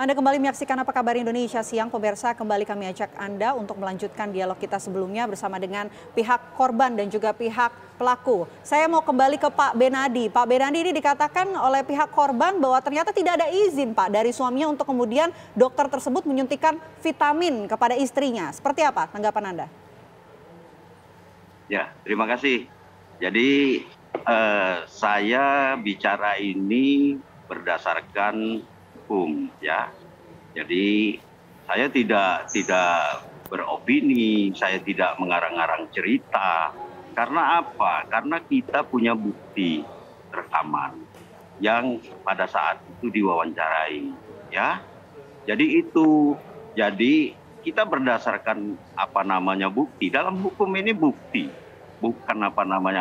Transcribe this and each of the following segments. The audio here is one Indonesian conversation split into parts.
Anda kembali menyaksikan Apa Kabar Indonesia Siang, pemirsa. Kembali kami ajak Anda untuk melanjutkan dialog kita sebelumnya bersama dengan pihak korban dan juga pihak pelaku. Saya mau kembali ke Pak Benadi. Pak Benadi, ini dikatakan oleh pihak korban bahwa ternyata tidak ada izin, Pak, dari suaminya untuk kemudian dokter tersebut menyuntikkan vitamin kepada istrinya. Seperti apa tanggapan Anda? Ya, terima kasih. Jadi saya bicara ini berdasarkan hukum, ya. Jadi saya tidak beropini, saya tidak mengarang-arang cerita. Karena apa? Karena kita punya bukti rekaman yang pada saat itu diwawancarai, ya. Jadi kita berdasarkan bukti. Dalam hukum ini bukti, bukan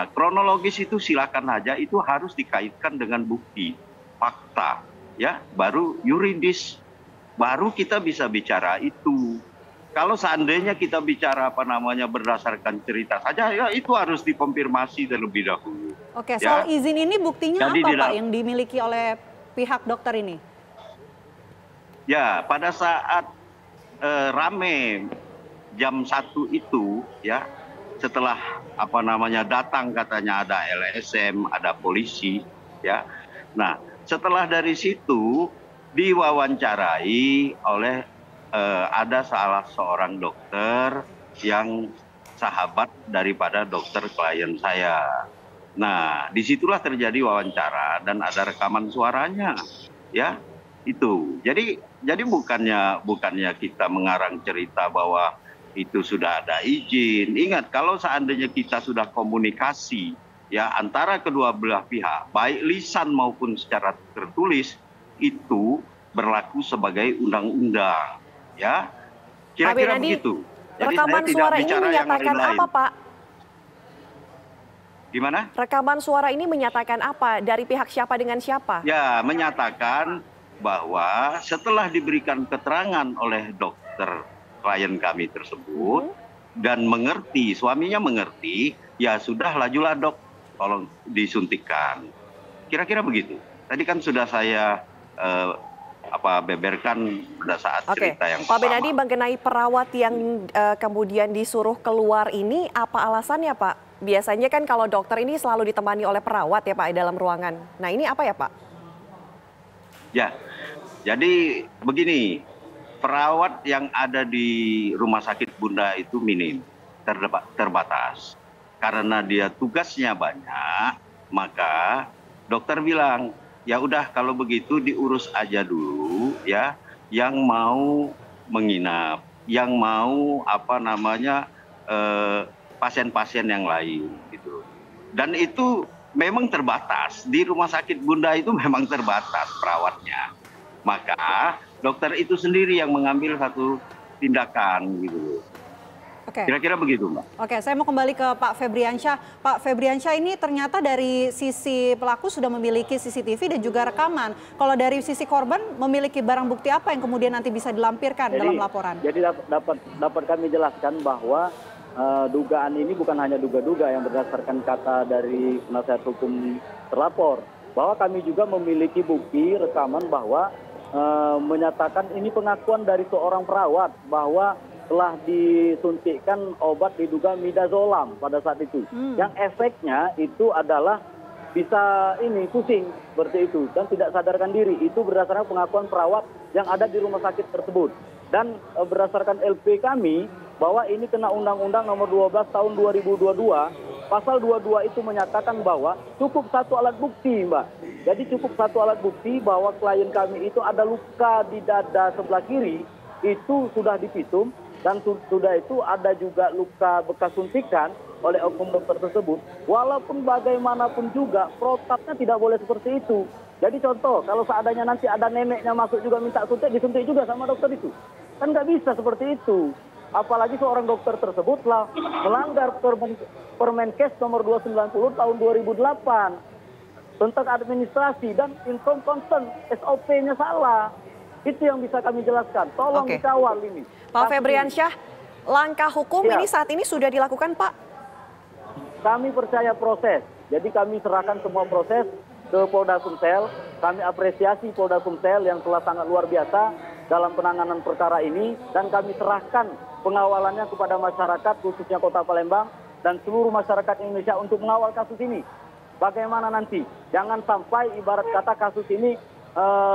kronologis itu silakan aja, itu harus dikaitkan dengan bukti, fakta, ya, baru yuridis, baru kita bisa bicara itu. Kalau seandainya kita bicara berdasarkan cerita saja, ya itu harus dikonfirmasi terlebih dahulu. Oke, soal izin ini buktinya Jadi apa, Pak, yang dimiliki oleh pihak dokter ini? Ya, pada saat rame jam 1 itu, ya, setelah datang katanya ada LSM, ada polisi, ya. Nah, setelah dari situ diwawancarai oleh ada salah seorang dokter yang sahabat daripada dokter klien saya. Nah, disitulah terjadi wawancara dan ada rekaman suaranya, ya. Itu. Jadi bukannya kita mengarang cerita bahwa itu sudah ada izin. Ingat, kalau seandainya kita sudah komunikasi, ya, antara kedua belah pihak, baik lisan maupun secara tertulis, itu berlaku sebagai undang-undang, ya. Kira-kira begitu. Jadi rekaman suara ini menyatakan apa, Pak? Gimana? Rekaman suara ini menyatakan apa? Dari pihak siapa dengan siapa? Ya, menyatakan bahwa setelah diberikan keterangan oleh dokter klien kami tersebut dan mengerti, suaminya mengerti, ya sudah, lajulah dok, tolong disuntikkan. Kira-kira begitu. Tadi kan sudah saya beberkan pada saat cerita yang pertama. Pak Benadi, mengenai perawat yang kemudian disuruh keluar ini, apa alasannya, Pak? Biasanya kan kalau dokter ini selalu ditemani oleh perawat ya, Pak, dalam ruangan. Nah, ini apa ya, Pak? Ya, jadi begini, perawat yang ada di rumah sakit Bunda itu minim, terbatas. Karena dia tugasnya banyak, maka dokter bilang, ya udah kalau begitu diurus aja dulu, ya, yang mau menginap, yang mau pasien-pasien yang lain gitu. Dan itu memang terbatas, di rumah sakit Bunda itu memang terbatas perawatnya. Maka dokter itu sendiri yang mengambil satu tindakan gitu. Oke. Kira-kira begitu, Mbak. Oke, saya mau kembali ke Pak Febriansyah. Pak Febriansyah, ini ternyata dari sisi pelaku sudah memiliki CCTV dan juga rekaman. Kalau dari sisi korban memiliki barang bukti apa yang kemudian nanti bisa dilampirkan dalam laporan? Jadi dapat kami jelaskan bahwa dugaan ini bukan hanya duga-duga yang berdasarkan kata dari penasihat hukum terlapor, bahwa kami juga memiliki bukti rekaman bahwa menyatakan ini pengakuan dari seorang perawat bahwa telah disuntikkan obat diduga midazolam pada saat itu. Yang efeknya itu adalah bisa pusing seperti itu dan tidak sadarkan diri. Itu berdasarkan pengakuan perawat yang ada di rumah sakit tersebut. Dan berdasarkan LP kami bahwa ini kena Undang-Undang Nomor 12 Tahun 2022, Pasal 22 itu menyatakan bahwa cukup satu alat bukti, Mbak. Jadi cukup satu alat bukti bahwa klien kami itu ada luka di dada sebelah kiri, itu sudah divisum, dan sudah itu ada juga luka bekas suntikan oleh oknum dokter tersebut. Walaupun bagaimanapun juga protapnya tidak boleh seperti itu. Jadi contoh, kalau seandainya nanti ada neneknya masuk juga minta suntik, disuntik juga sama dokter itu. Kan nggak bisa seperti itu. Apalagi seorang dokter tersebut telah melanggar Permenkes nomor 290 tahun 2008 tentang administrasi dan inconsistent SOP-nya salah. Itu yang bisa kami jelaskan. Tolong dikawal ini. Pak Febriansyah, langkah hukum ini saat ini sudah dilakukan, Pak? Kami percaya proses. Jadi kami serahkan semua proses ke Polda Sumsel. Kami apresiasi Polda Sumsel yang telah sangat luar biasa dalam penanganan perkara ini, dan kami serahkan pengawalannya kepada masyarakat khususnya Kota Palembang dan seluruh masyarakat Indonesia untuk mengawal kasus ini. Bagaimana nanti? Jangan sampai ibarat kata kasus ini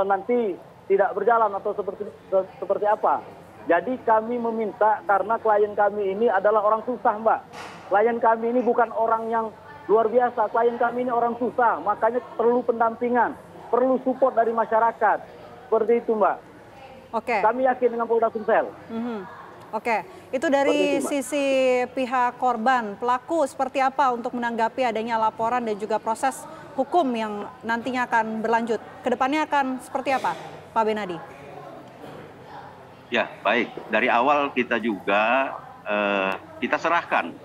nanti tidak berjalan atau seperti apa. Jadi kami meminta, karena klien kami ini adalah orang susah, Mbak. Klien kami ini bukan orang yang luar biasa. Klien kami ini orang susah, makanya perlu pendampingan, perlu support dari masyarakat. Seperti itu, Mbak. Oke. Kami yakin dengan Polda Sumsel. Oke, itu dari sisi pihak korban. Pelaku seperti apa untuk menanggapi adanya laporan dan juga proses hukum yang nantinya akan berlanjut? Kedepannya akan seperti apa, Pak Benadi? Ya, baik. Dari awal kita juga kita serahkan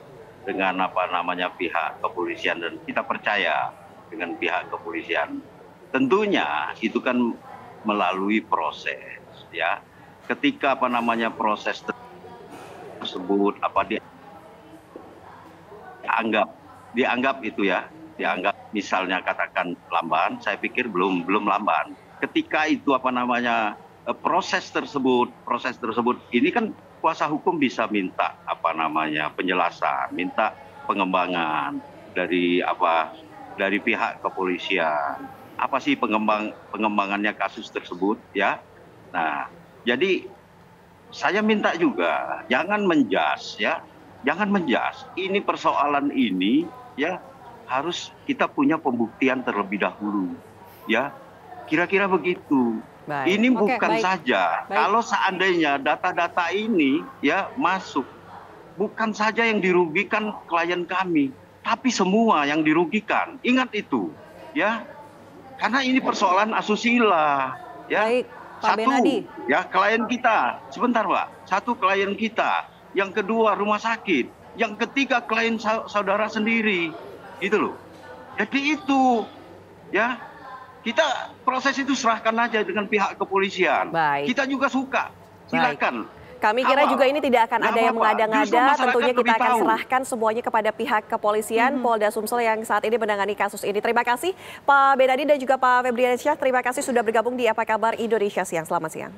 dengan pihak kepolisian, dan kita percaya dengan pihak kepolisian. Tentunya itu kan melalui proses, ya. Ketika proses tersebut dianggap itu ya, dianggap misalnya katakan lamban, saya pikir belum lamban. Ketika itu proses tersebut ini kan kuasa hukum bisa minta penjelasan, minta pengembangan dari pihak kepolisian. Apa sih pengembangannya kasus tersebut, ya? Nah, jadi saya minta juga jangan menjas, ya. Jangan menjas. Ini persoalan ini, ya, harus kita punya pembuktian terlebih dahulu, ya. Kira-kira begitu. Baik. Ini Oke, bukan baik. saja. Baik. Kalau seandainya data-data ini ya masuk, bukan saja yang dirugikan klien kami, tapi semua yang dirugikan. Ingat itu, ya. Karena ini persoalan asusila, ya. Baik, Pak Satu, Benadi. ya klien kita. Sebentar, Pak. Satu, klien kita. Yang kedua, rumah sakit. Yang ketiga, klien saudara sendiri. Gitu loh. Jadi itu, ya. Kita proses itu serahkan aja dengan pihak kepolisian. Baik. Kita juga suka. Silakan. Kami kira Awal. juga ini tidak akan Nggak ada yang apa-apa. Justru mengada-ngada. masyarakat Tentunya kita lebih akan tahu. serahkan semuanya kepada pihak kepolisian Polda Sumsel yang saat ini menangani kasus ini. Terima kasih Pak Benadi dan juga Pak Febriansyah. Terima kasih sudah bergabung di Apa Kabar Indonesia Siang. Selamat siang.